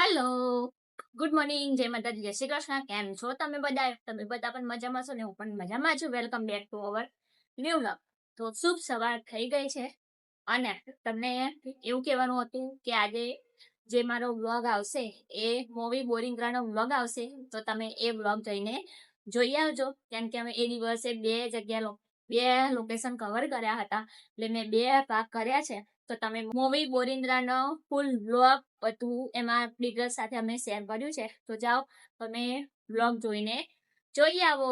Hello, good morning, જય માતાજી, જય શ્રી કૃષ્ણ. કેમ છો તમે બધા? પણ મજામાં છો ને? હું પણ મજામાં છું. Welcome back to our new vlog. તો શુભ સવાર થઈ ગઈ છે અને તમને એવું કહેવાનું હતું કે આજે જે મારો વ્લોગ આવશે એ મૂવી બોરિંદ્રાનો વ્લોગ આવશે, તો તમે એ વ્લોગ જઈને જોઈ આવજો. કેમ કે અમે એ દિવસે બે લોકેશન કવર કર્યા હતા, એટલે મેં 2 ભાગ કર્યા છે. તો તમે મૂવી બોરિંદ્રાનો ફૂલ વ્લોગ બધું એમાં ડિટેલ્સ સાથે અમે શેર કર્યું છે. તો જાઓ તમે વ્લોગ જોઈને જોઈ આવો.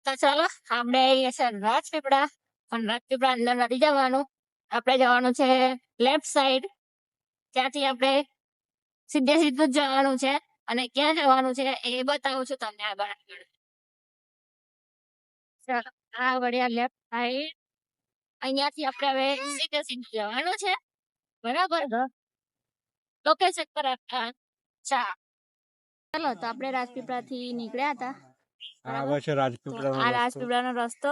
તો ચાલો, આપણે છે રાજપીપળા, પણ રાજપીપળા અંદર નથી જવાનું. આપણે જવાનું છે લેફ્ટ સાઈડ, ત્યાંથી આપણે સીધું જ જવાનું છે. અને ક્યાં જવાનું છે એ બતાવું છું તમને આગળ. ચાલો, આ વળ્યા લેફ્ટ સાઈડ, અહીંયાથી આપણે હવે સીધું જવાનું છે. બરાબર, લોકેશન પર ચાલો. તો આપણે રાજપીપળા થી નીકળ્યા હતા. આ રાજપીપળાનો રસ્તો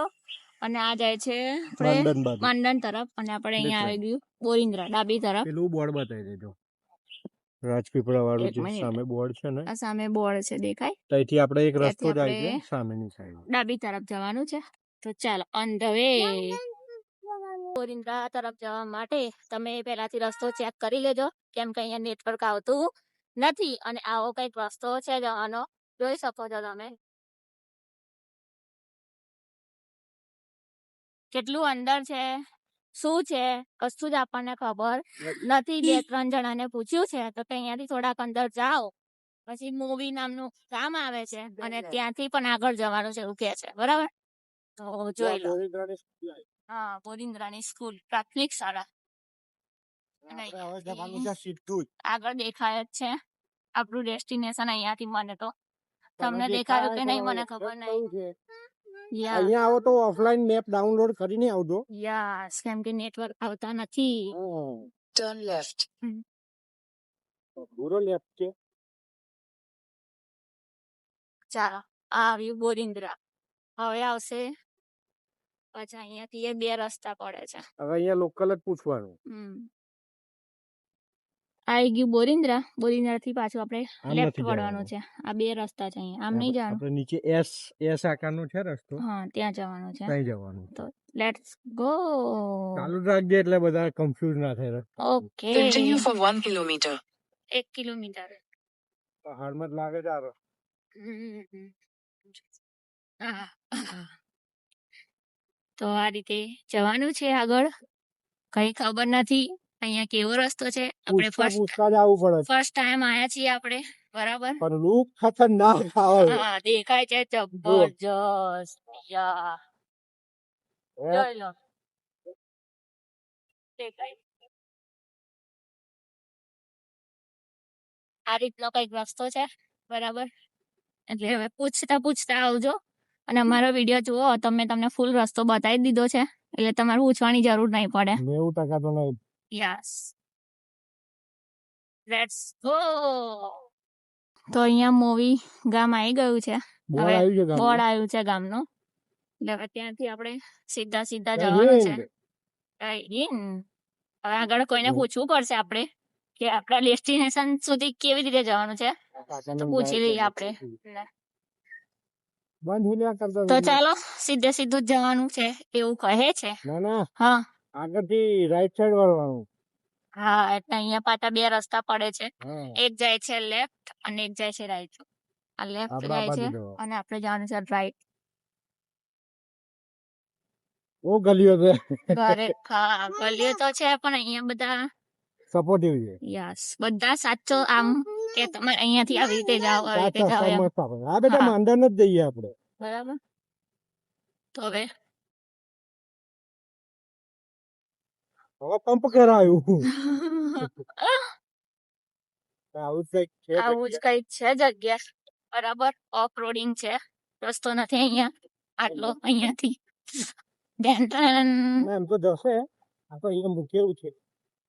અને આ જાય છે માંડણ તરફ, અને આપણે અહીંયા આવી ગયું બોરિંદ્રા ડાબી તરફ. પેલું બોર્ડ બતાવી દેજો, રાજપીપળા વાળું જે સામે બોર્ડ છે ને, આ સામે બોર્ડ છે દેખાય, ત્યાંથી આપણે એક રસ્તો જાય છે સામેની સાઈડ, ડાબી તરફ જવાનું છે. તો ચાલો, ઓન ધ વે. બોરિંદ્રા તરફ જવા માટે તમે પહેલાથી રસ્તો ચેક કરી લેજો, કેમ કે અહીંયા નેટવર્ક આવતું નથી. અને આવો કઈક રસ્તો છે જવાનો, જોઈ શકો છો તમે કેટલું અંદર છે, શું છે, કશું જ આપણને ખબર નથી. 2-3 જણાને પૂછ્યું છે તો અહીંયાથી થોડાક અંદર જાઓ પછી મૂવી નામનું ગામ આવે છે, અને ત્યાંથી પણ આગળ જવાનું છે એવું કે છે. બરાબર, તો જોઈ લો. હા, બોરિંદ્રાની સ્કૂલ, પ્રાથમિક શાળા આગળ દેખાય જ છે આપણું ડેસ્ટિનેશન અહીંયાથી. મને તો તમને દેખાયું કે નહીં મને ખબર નહીં. અહીંયા આવો તો ઓફલાઈન મેપ ડાઉનલોડ કરીને આવજો. યસ, કેમ કે નેટવર્ક આવતા નથી. Turn left. પૂરો લેફ્ટ છે. ચાલો, આ આવ્યું બોરિંદ્રા. હવે આવશે પછી અહીંયાથી એ 2 રસ્તા પડે છે. હવે અહીંયા લોકલ જ પૂછવાનું. આવી ગયું બોરિંદ્રા. બોરિંદ્રા થી પાછું આપણે લેફ્ટ વળવાનું છે. આ 2 રસ્તા છે અહીંયા, આમ નહીં જવાનું. આપણે નીચે એસ આકારનો છે રસ્તો, હા, ત્યાં જવાનું છે. ત્યાં જવાનું. તો લેટ્સ ગો. ચાલુ રાખજે એટલે બધા કન્ફ્યુઝ ના થાય. Okay, Continue for 1 kilometer. 1 kilometre. પહાડમાં જ લાગે છે. તો આ રીતે જવાનું છે આગળ. કઈ ખબર નથી અહીંયા કેવો રસ્તો છે. આપણે ફર્સ્ટ ટાઈમ આયા છીએ આપણે. બરાબર, પણ લુક ખતરનાક આવે. હા, દેખાય છે જબરજસ્ત. યા, જોઈ લો, દેખાય. આ રીતનો કઈક રસ્તો છે. બરાબર, એટલે હવે પૂછતા આવજો. અને અમારો વિડીયો જુઓ, તમને ફૂલ રસ્તો બતાવી દીધો છે, એટલે તમારે પૂછવાની જરૂર નહીં પડે. 90% તો નહીં. Yes, let's go. તો અહીંયા મૂવી ગામ આવી ગયું છે. બોર્ડ આવ્યું છે ગામનું, એટલે હવે ત્યાંથી આપણે સીધા જવાનું છે. હવે આગળ કોઈને પૂછવું પડશે આપણે કે આપણા ડેસ્ટિનેશન સુધી કેવી રીતે જવાનું છે, તો પૂછી લઈએ આપણે. તો ચાલો, સીધું જ જવાનું છે એવું કહે છે. હા, આગળથી રાઈટ સાઈડ વળવાનું. હા, એટલે અહીંયા પાછા 2 રસ્તા પડે છે. એક જાય છે લેફ્ટ અને એક જાય છે રાઈટ. આ લેફ્ટ જાય છે અને આપણે જવાનું છે રાઈટ. ઓ ગલીઓ છે. ગલીઓ તો છે, પણ અહીંયા બધા સપોર્ટિવ છે. યસ, બધા સાચો આમ કે તમારે અહીંયાથી આવી રીતે જાઓ, આવી રીતે જાઓ. આ બેટા માંડણ જ જઈએ આપણે. બરાબર, તો હવે પંપ કરાયું. આવું જ કઈક છે જગ્યા. બરાબર, ઓફ રોડિંગ છે, રસ્તો નથી અહીંયા આટલો. અહીંયાથી એમ તો જશે. આ તો અહીંયા કેવું છે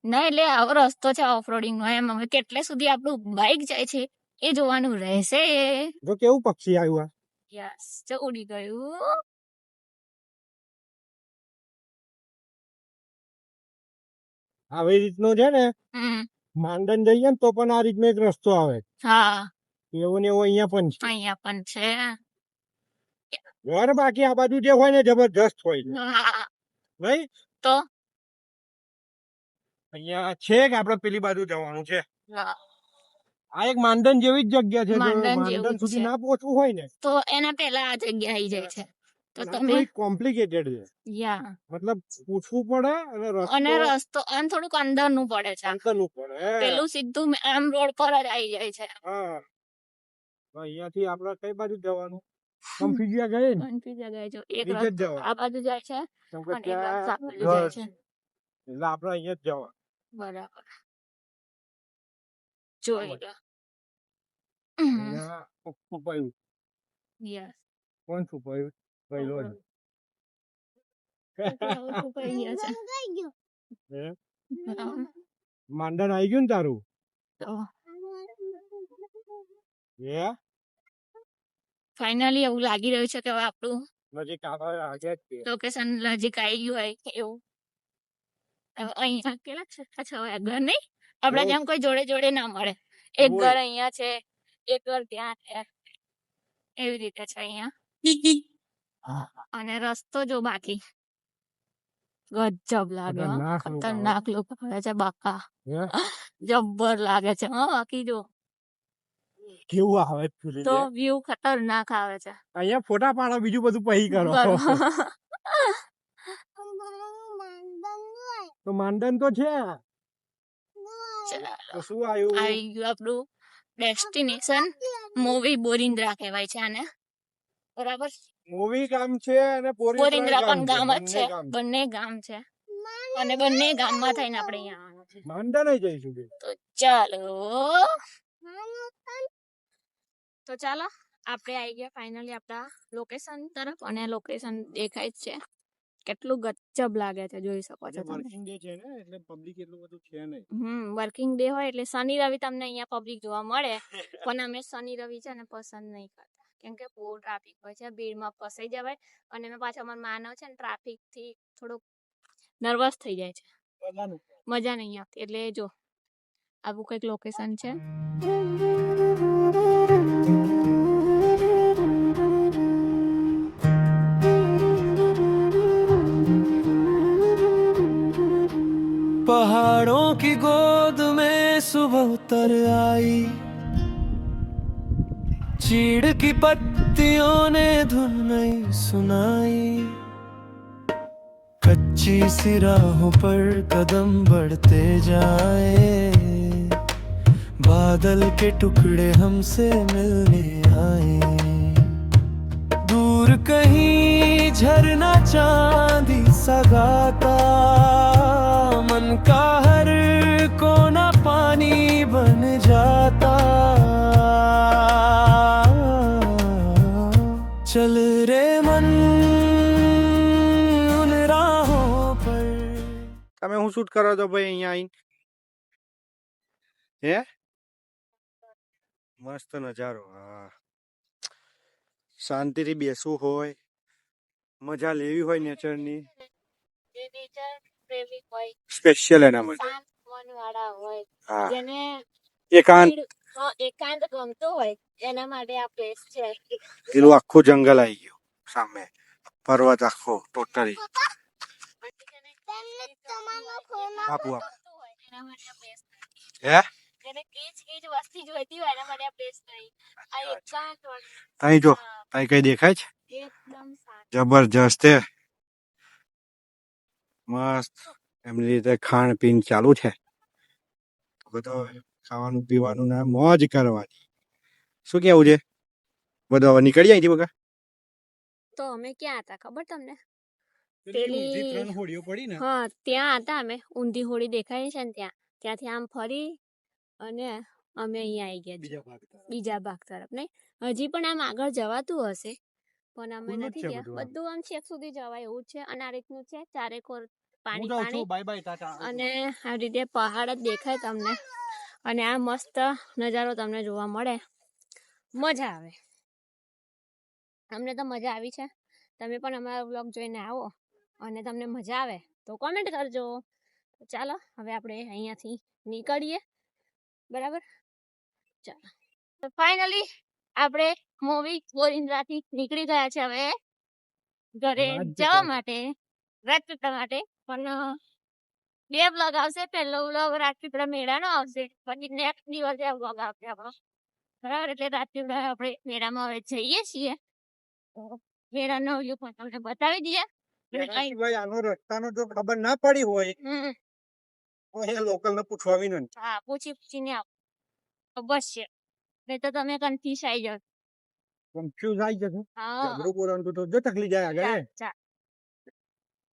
ના, એટલે આવો રસ્તો છે ઓફ રોડિંગ નો. એમ હવે કેટલે સુધી આપણું બાઇક જાય છે એ જોવાનું રહેશે. જો કેવું પક્ષી આવ્યું. યસ, જો ઉડી ગયું. આવી રીતનો છે ને, માંડન જઈએ ને તો પણ આ રીતનો એક રસ્તો આવે હા એવો ને એવો અહીંયા પણ છે અહીંયા પણ છે ઘર બાકી આ બાજુ જે હોય ને જબરજસ્ત હોય છે હા નહીં તો અહીંયા છે કે આપણે પેલી બાજુ જવાનું છે હા, આ એક માંડન જેવી જ જગ્યા છે જો માંડન જેવું માંડન જ સુધી છે. ના પહોંચવું હોય ને તો એના પહેલા આ જગ્યા આવી જાય છે તો તમે થોડી કોમ્પ્લિકેટેડ છે યા મતલબ પૂછવું પડે અને અને રસ્તો રસ્તો આમ થોડુંક અંદર નું પડે છે અંતરનું પડે હે. પેલું સીધું આમ રોડ પર જ આવી જાય છે હા તો અહીંયાથી આપણે કઈ બાજુ જવાનું કન્ફ્યુઝ ગયે ને કન્ફ્યુઝ જગ્યાએ જો એક નીચે જ રસ્તો જવાનું આ બાજુ જાય છે કેમ કે અને એક રસ્તો આ ત્યાં બાજુ જાય ઘર છે છે એટલે આપણે અહીંયા જ જવાનું બરાબર જોઈ લો અહીંયા છુપાયું યસ કોણ છુપાયું પહેલો જ છુપાઈ ગયા છે હે? બરાબર. માંડન આવી ગયું ને તારું તો હે ફાઇનલી એવું લાગી રહ્યું છે કે હવે આપણું નજીક આવે આજે જ છે લોકેશન નજીક આવી ગયું હોય કે એવું હવે અહીંયા કેટલા છક્કા છવાયા ઘર નહીં આપડા બહુ. જેમ કોઈ જોડે જોડે ના મળે એક બહુ. ઘર અહીંયા છે એક ઘર ત્યાં છે એવી રીતે છે અહીંયા અને રસ્તો જો બાકી ગજબ લાગે હો. ખતરનાક લોકો આવે. ખતરનાક લોકો આવે છે બાકા હે? જબ્બર લાગે છે હા બાકી જો કેવું આવે feeling તો હે? વ્યૂ ખતરનાક આવે છે અહીંયા ફોટા પાડો બીજું બધું પહી કરો બરાબર. તો માંડન તો છે ચાલો. તો શું આવ્યું આવી ગયું આપણું ડેસ્ટિનેશન મૂવી બોરિન્દ્રા કહેવાય છે આને બરાબર મૂવી ગામ છે અને બોરિન્દ્રા પણ ગામ જ છે બંને બંને ગામ ગામ છે અને બંને ગામમાં થઈને આપણે અહીંયા આવવાનું છે માંડન જ જઈશું બેન. તો ચાલો તો ચાલો આપણે આવી ગયા ફાઇનલી આપણા લોકેશન તરફ અને લોકેશન દેખાય જ છે કેટલું ગજબ લાગે છે જોઈ શકો છો તમે વર્કિંગ ડે છે ને એટલે પબ્લિક એટલું બધું છે નહીં વર્કિંગ ડે હોય એટલે શનિ રવિ તમને અહીંયા પબ્લિક જોવા મળે પણ અમે શનિ રવિ છે ને પસંદ નહીં કરતા કેમ કે બહુ ટ્રાફિક હોય છે ભીડમાં ફસાઈ જવાય અને અમે પાછા અમારા માનવ છે ને ટ્રાફિક થી થોડુંક નર્વસ થઈ જાય છે બધાનું. મજા નહીં આવતી એટલે જો આવું કંઈક લોકેશન છે पहाड़ों की गोद में सुबह उतर आई चीड़ की पत्तियों ने धुन नई सुनाई कच्ची सी राहों पर कदम बढ़ते जाए बादल के टुकड़े हमसे मिलने आए दूर कहीं झरना चांदी सा गाता मन का हर कोना पानी बन जाता चल रे मन उन राहों पर તમે હું શૂટ કરો છો ભાઈ અહીંયા આવીને હે મસ્ત નજારો હા શાંતિથી બેસવું હોય મજા લેવી હોય નેચરની જે નેચર પ્રેમી હોય સ્પેશિયલ એના માટે શાંત મનવાળા હોય હા જેને એકાંત એકાંત ગમતો હોય એના માટે આ પ્લેસ છે પેલું આખું જંગલ આવી ગયું સામે પર્વત આખો ટોટલી આપો આપ એના માટે આ પ્લેસ હે જેને કીચ કીચ વસ્તી જોઈતી હોય એના માટે આ પ્લેસ નહીં આ એકાંત વાળું. તઈ જો હા, તઈ કઈ દેખાય છે એકદમ શાંત જબરજસ્ત છે મસ્ત એમની રીતે ખાણ પીન ચાલુ છે બધો ખાવાનું પીવાનું ને મોજ કરવાની શું કેવું છે બધો હવે નીકળી અહીંથી બગા તો અમે ક્યાં હતા ખબર તમને ઊંધી ત્રણ હોડીઓ પડી ને હા ત્યાં હતા અમે ઊંધી હોળી દેખાય છે ને ત્યાંથી આમ ફરી અને અમે અહીંયા આવી ગયા છીએ. બીજા ભાગ તરફ. બીજા ભાગ તરફ નહીં હજી પણ આમ આગળ જવાતું હશે પણ અમે ખુલ્લું જ નથી છે ગયા બધું આમ. બધું આમ છેક સુધી જવાય એવું છે અને આ રીતનું છે ચારેકોર હું પાણી જાઉં પાણી છું બાય બાય ટાટા અને આવી રીતે પહાડ જ દેખાય તમને અને આ મસ્ત નજારો તમને જોવા મળે મજા આવે અમને તો મજા આવી છે તમે પણ અમારા વ્લોગ જોઈને આવો અને તમને મજા આવે તો કોમેન્ટ કરજો ચાલો હવે આપણે અહીંયાથી નીકળીએ બરાબર. ચાલો તો ફાઇનલી આપણે મૂવી ગોવિંદાથી નીકળી ગયા છે હવે ઘરે જવા માટે રાજપીપળા માટે. પણ 2 બ્લોગ આવશે. પહેલો બ્લોગ રાજપીપળા મેળાનો આવશે, પછી નેક્સ્ટ દિવસે આ બ્લોગ આવશે આપણો. બરાબર, એટલે રાજપીપળા આપણે મેળામાં હવે જઈએ છીએ. તો મેળાનો વ્યૂ પણ તમને બતાવી દઈએ. એના સિવાય આનો રસ્તાનો જો ખબર ના પડી હોય તો એ લોકલ ને પૂછવા વિનંતી. હા, પૂછીને આવો તો બસ છે, નહીં તો તમે કન્ફ્યુઝ આવી જાવ. કન્ફ્યુઝ આવી જશે. હા, જબરું બોલવાનું તો જો તકલી જાય આગળ. ચાલ.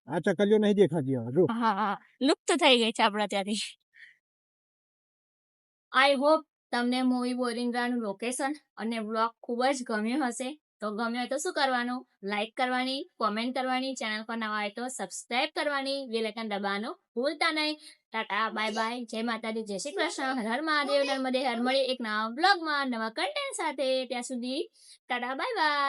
આ ચકલીઓ નહીં દેખાતી હવે જો. હા, લુપ્ત થઈ ગઈ છે આપણા ત્યાંથી. આઈ હોપ તમને મૂવી બોરિંદ્રાનું લોકેશન અને બ્લોગ ખૂબ જ ગમ્યું હશે. તો ગમ્યું હોય તો શું કરવાનું? લાઈક કરવાની, કોમેન્ટ કરવાની, ચેનલ પર નવા હોય તો સબસ્ક્રાઇબ કરવાની, બેલ આઇકન દબાવવાનું ભૂલતા નહીં. ટાટા, બાય બાય, જય માતાજી, જય શ્રી કૃષ્ણ, હર હર મહાદેવ, નર્મદે હર. મળીએ એક નવા બ્લોગમાં નવા કન્ટેન્ટ સાથે. ત્યાં સુધી ટાટા, બાય બાય.